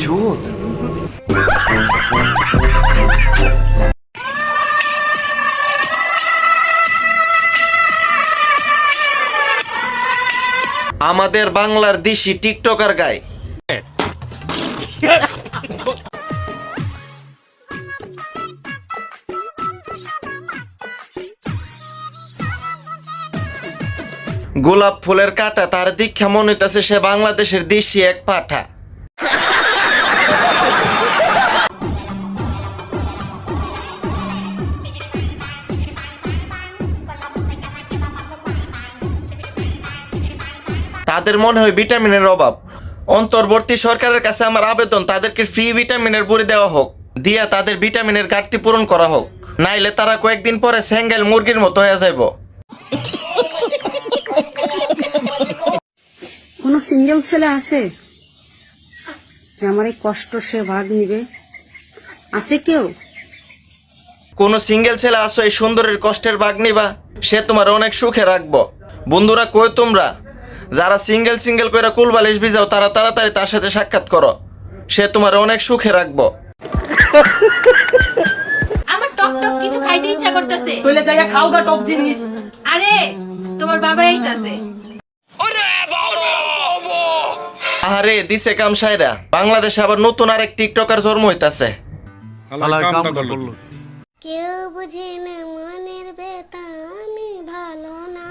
चोद। আমাদের বাংলার দেশি টিকটকার গায় গোলাপ ফুলের কাটা তার দীক্ষা মনে হইতেছে সে বাংলাদেশের দেশি এক পাঠা। তাদের মনে হয় ভিটামিনের অভাব। অন্তর্বর্তী সরকারের কাছে আমার আবেদন, তাদেরকে ফ্রি ভিটামিনের বড়ি দেওয়া হোক, দিয়া তাদের ভিটামিনের ঘাটতি পূরণ করা হোক, নাইলে তারা কয়েকদিন পরে সেঙ্গেল মুরগির মতো হয়ে যাইব। কোন সিঙ্গেল ছেলে আছে যে আমার এই কষ্ট সে ভাগ নিবে? আছে কেউ? কোন সিঙ্গেল ছেলে আসো এই সুন্দরের কষ্টের ভাগ নিবা? সে তোমার অনেক সুখে রাখবো। বন্ধুরা কই তোমরা যারা সিঙ্গেল কইরা কুলবালিশ ভিজাও, তারা তাড়াতাড়ি তার সাথে সাক্ষাৎ করো, সে তোমার অনেক সুখে রাখবো। আমার টক টক কিছু খাইতে ইচ্ছা করতেছে। তোলে যাইয়া খাও গা টক জিনিস। আরে তোমার বাবা আইতাছে। আরে দিছে কাম সাইরা, বাংলাদেশে আবার নতুন আরেক টিকটকার জন্ম হইতাছে। কেউ বুঝে না মনের ব্যথা, আমি ভালো না।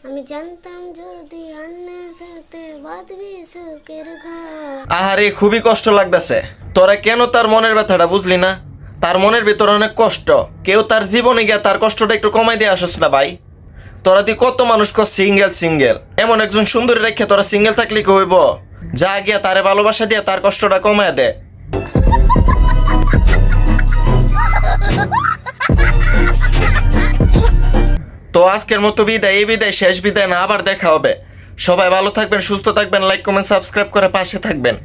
আমি জানতাম যদি অন্যের সাথে বাঁধবি সুখের ঘর। আহারে খুবই কষ্ট লাগতেছে। তোরা কেন তার মনের ব্যথাটা বুঝলি না? তার মনের ভিতরে অনেক কষ্ট, কেউ তার জীবনে গিয়া তার কষ্টটা একটু কমাই দিয়ে আসস না ভাই। তোরা দি কত মানুষ সিঙ্গেল এমন একজন সুন্দরী রেখে তোরা সিঙ্গেল থাকলে কি হইব? যা গিয়া তারে ভালোবাসা দিয়া তার কষ্টটা কমায় দে। তো আজকের মতো বিদায়, এই বিদায় শেষ বিদায় না, আবার দেখা হবে। সবাই ভালো থাকবেন, সুস্থ থাকবেন, লাইক কমেন্ট সাবস্ক্রাইব করে পাশে থাকবেন।